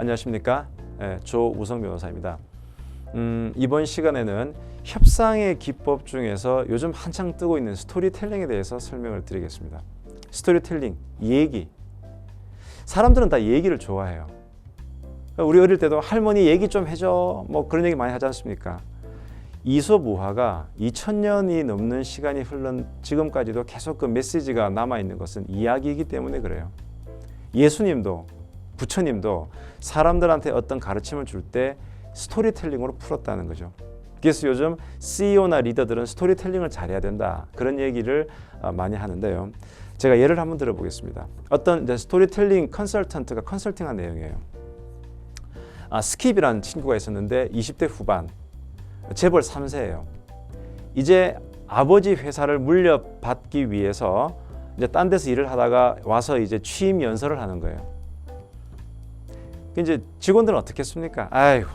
안녕하십니까? 조우성 변호사입니다. 이번 시간에는 협상의 기법 중에서 요즘 한창 뜨고 있는 스토리텔링에 대해서 설명을 드리겠습니다. 스토리텔링, 얘기. 사람들은 다 얘기를 좋아해요. 우리 어릴 때도 할머니 얘기 좀 해줘, 뭐 그런 얘기 많이 하지 않습니까? 이솝우화가 2000년이 넘는 시간이 흘른 지금까지도 계속 그 메시지가 남아있는 것은 이야기이기 때문에 그래요. 예수님도 부처님도 사람들한테 어떤 가르침을 줄 때 스토리텔링으로 풀었다는 거죠. 그래서 요즘 CEO나 리더들은 스토리텔링을 잘해야 된다, 그런 얘기를 많이 하는데요. 제가 예를 한번 들어보겠습니다. 어떤 스토리텔링 컨설턴트가 컨설팅한 내용이에요. 스킵이라는 친구가 있었는데 20대 후반, 재벌 3세예요. 이제 아버지 회사를 물려받기 위해서 이제 딴 데서 일을 하다가 와서 이제 취임 연설을 하는 거예요. 이제 직원들은 어떻게 했습니까? 아이고,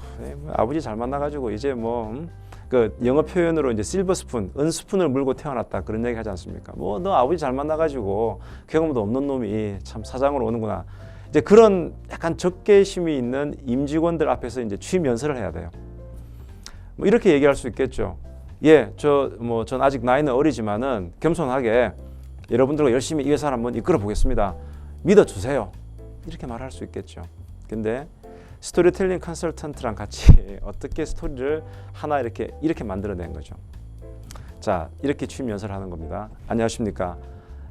아버지 잘 만나가지고 이제 그 영어 표현으로 이제 실버 스푼, 은 스푼을 물고 태어났다, 그런 얘기 하지 않습니까? 뭐 너 아버지 잘 만나가지고 경험도 없는 놈이 참 사장으로 오는구나. 이제 그런 약간 적개심이 있는 임직원들 앞에서 이제 취임 연설을 해야 돼요. 뭐 이렇게 얘기할 수 있겠죠. 예, 전 아직 나이는 어리지만은 겸손하게 여러분들과 열심히 이 회사를 한번 이끌어 보겠습니다. 믿어주세요. 이렇게 말할 수 있겠죠. 근데 스토리텔링 컨설턴트랑 같이 어떻게 스토리를 하나 이렇게 만들어낸 거죠. 자, 이렇게 취임 연설을 하는 겁니다. 안녕하십니까?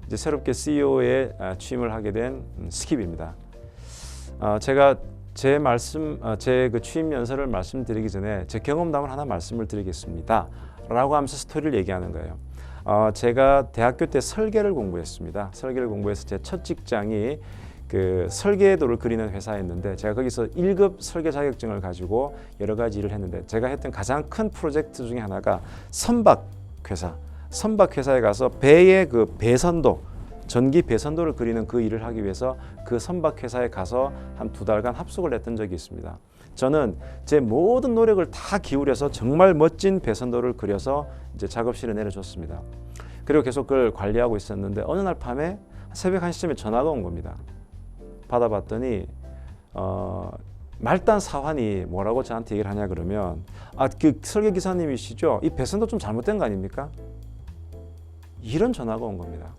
이제 새롭게 CEO에 취임을 하게 된 스킵입니다. 제가 제 그 취임 연설을 말씀드리기 전에 제 경험담을 하나 말씀을 드리겠습니다. 라고 하면서 스토리를 얘기하는 거예요. 제가 대학교 때 설계를 공부했습니다. 설계를 공부해서 제 첫 직장이 그 설계도를 그리는 회사였는데, 제가 거기서 1급 설계 자격증을 가지고 여러 가지 일을 했는데, 제가 했던 가장 큰 프로젝트 중에 하나가 선박회사에 가서 배의 그 배선도, 전기 배선도를 그리는 그 일을 하기 위해서 그 선박회사에 가서 한 2달간 합숙을 했던 적이 있습니다. 저는 제 모든 노력을 다 기울여서 정말 멋진 배선도를 그려서 이제 작업실에 내려줬습니다. 그리고 계속 그걸 관리하고 있었는데, 어느 날 밤에 새벽 1시쯤에 전화가 온 겁니다. 받아봤더니 말단 사환이 뭐라고 저한테 얘기를 하냐 그러면, 그 설계 기사님이시죠? 이 배선도 좀 잘못된 거 아닙니까? 이런 전화가 온 겁니다.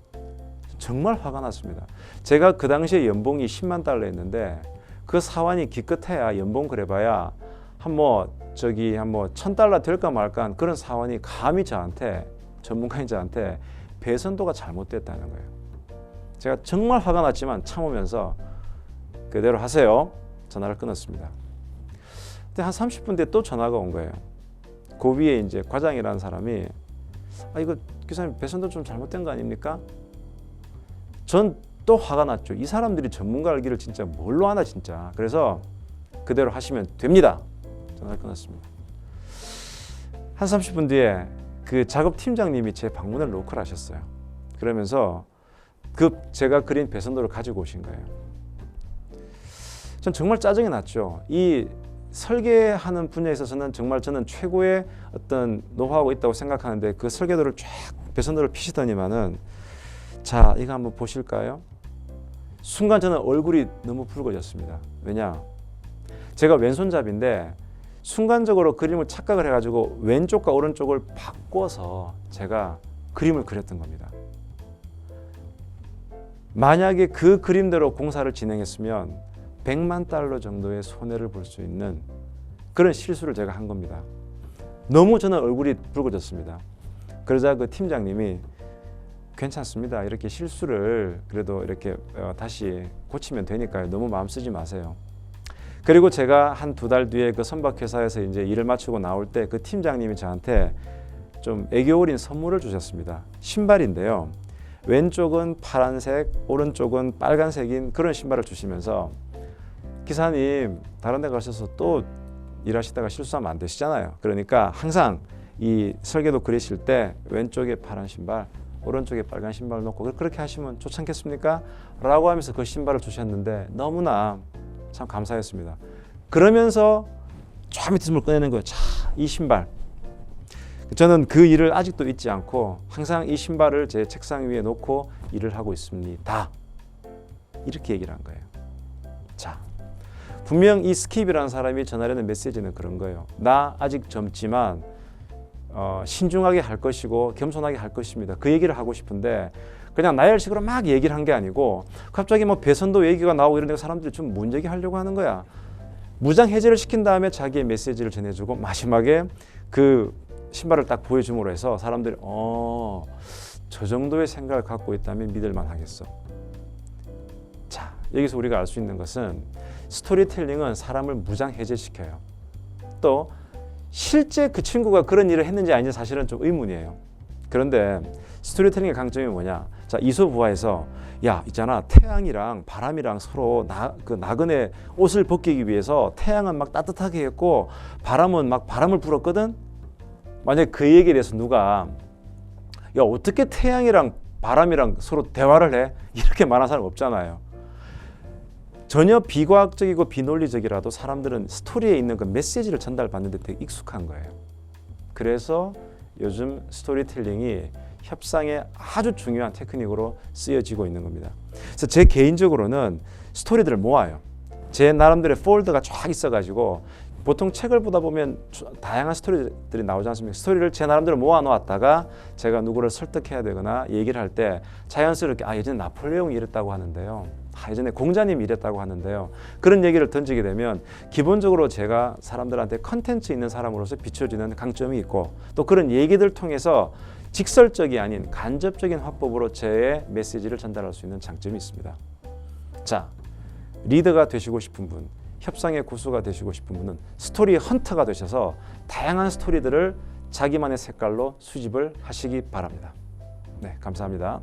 정말 화가 났습니다. 제가 그 당시에 연봉이 10만 달러였는데 그 사환이 기껏해야 연봉 그래봐야 한 1000달러 될까 말까 한 그런 사환이 감히 저한테, 전문가인 저한테 배선도가 잘못됐다는 거예요. 제가 정말 화가 났지만 참으면서 그대로 하세요. 전화를 끊었습니다. 근데 한 30분 뒤에 또 전화가 온 거예요. 그 위에 이제 과장이라는 사람이, 이거 기사님 배선도 좀 잘못된 거 아닙니까? 전 또 화가 났죠. 이 사람들이 전문가 알기를 진짜 뭘로 하나 진짜. 그래서 그대로 하시면 됩니다. 전화를 끊었습니다. 한 30분 뒤에 그 작업 팀장님이 제 방문을 노크를 하셨어요. 그러면서 제가 그린 배선도를 가지고 오신 거예요. 전 정말 짜증이 났죠. 이 설계하는 분야에 있어서는 정말 저는 최고의 어떤 노하우가 있다고 생각하는데, 그 설계도를 쫙 배선도를 피시더니만은, 자, 이거 한번 보실까요? 순간 저는 얼굴이 너무 붉어졌습니다. 왜냐? 제가 왼손잡이인데 순간적으로 그림을 착각을 해가지고 왼쪽과 오른쪽을 바꿔서 제가 그림을 그렸던 겁니다. 만약에 그 그림대로 공사를 진행했으면 100만 달러 정도의 손해를 볼 수 있는 그런 실수를 제가 한 겁니다. 너무 저는 얼굴이 붉어졌습니다. 그러자 그 팀장님이, 괜찮습니다. 이렇게 실수를 그래도 이렇게 다시 고치면 되니까요. 너무 마음 쓰지 마세요. 그리고 제가 한 2달 뒤에 그 선박회사에서 이제 일을 마치고 나올 때 그 팀장님이 저한테 좀 애교 어린 선물을 주셨습니다. 신발인데요. 왼쪽은 파란색, 오른쪽은 빨간색인 그런 신발을 주시면서, 기사님 다른 데 가셔서 또 일하시다가 실수하면 안 되시잖아요. 그러니까 항상 이 설계도 그리실 때 왼쪽에 파란 신발, 오른쪽에 빨간 신발 놓고 그렇게 하시면 좋지 않겠습니까? 라고 하면서 그 신발을 주셨는데 너무나 참 감사했습니다. 그러면서 저 밑에 손을 꺼내는 거예요. 자, 이 신발. 저는 그 일을 아직도 잊지 않고 항상 이 신발을 제 책상 위에 놓고 일을 하고 있습니다. 이렇게 얘기를 한 거예요. 자, 분명 이 스킵이라는 사람이 전하려는 메시지는 그런 거예요. 나 아직 젊지만 신중하게 할 것이고 겸손하게 할 것입니다. 그 얘기를 하고 싶은데 그냥 나열식으로 막 얘기를 한 게 아니고 갑자기 뭐 배선도 얘기가 나오고 이런 데 사람들이 좀 문제기 하려고 하는 거야. 무장 해제를 시킨 다음에 자기의 메시지를 전해주고 마지막에 그 신발을 딱 보여줌으로 해서 사람들이 저 정도의 생각을 갖고 있다면 믿을만 하겠어. 자, 여기서 우리가 알 수 있는 것은 스토리텔링은 사람을 무장 해제시켜요. 또 실제 그 친구가 그런 일을 했는지 아닌지 사실은 좀 의문이에요. 그런데 스토리텔링의 강점이 뭐냐? 자, 이솝우화에서 야, 있잖아, 태양이랑 바람이랑 서로 나그네 옷을 벗기기 위해서 태양은 막 따뜻하게 했고 바람은 막 바람을 불었거든. 만약에 그 얘기에 대해서 누가 야, 어떻게 태양이랑 바람이랑 서로 대화를 해? 이렇게 말하는 사람 없잖아요. 전혀 비과학적이고 비논리적이라도 사람들은 스토리에 있는 그 메시지를 전달받는 데 되게 익숙한 거예요. 그래서 요즘 스토리텔링이 협상의 아주 중요한 테크닉으로 쓰여지고 있는 겁니다. 그래서 제 개인적으로는 스토리들을 모아요. 제 나름대로의 폴더가 쫙 있어가지고 보통 책을 보다 보면 다양한 스토리들이 나오지 않습니까? 스토리를 제 나름대로 모아 놓았다가 제가 누구를 설득해야 되거나 얘기를 할 때 자연스럽게 예전에 나폴레옹이 이랬다고 하는데요. 예전에 공자님이 이랬다고 하는데요. 그런 얘기를 던지게 되면 기본적으로 제가 사람들한테 컨텐츠 있는 사람으로서 비춰지는 강점이 있고 또 그런 얘기들 통해서 직설적이 아닌 간접적인 화법으로 제 메시지를 전달할 수 있는 장점이 있습니다. 자, 리더가 되시고 싶은 분, 협상의 고수가 되시고 싶은 분은 스토리 헌터가 되셔서 다양한 스토리들을 자기만의 색깔로 수집을 하시기 바랍니다. 네, 감사합니다.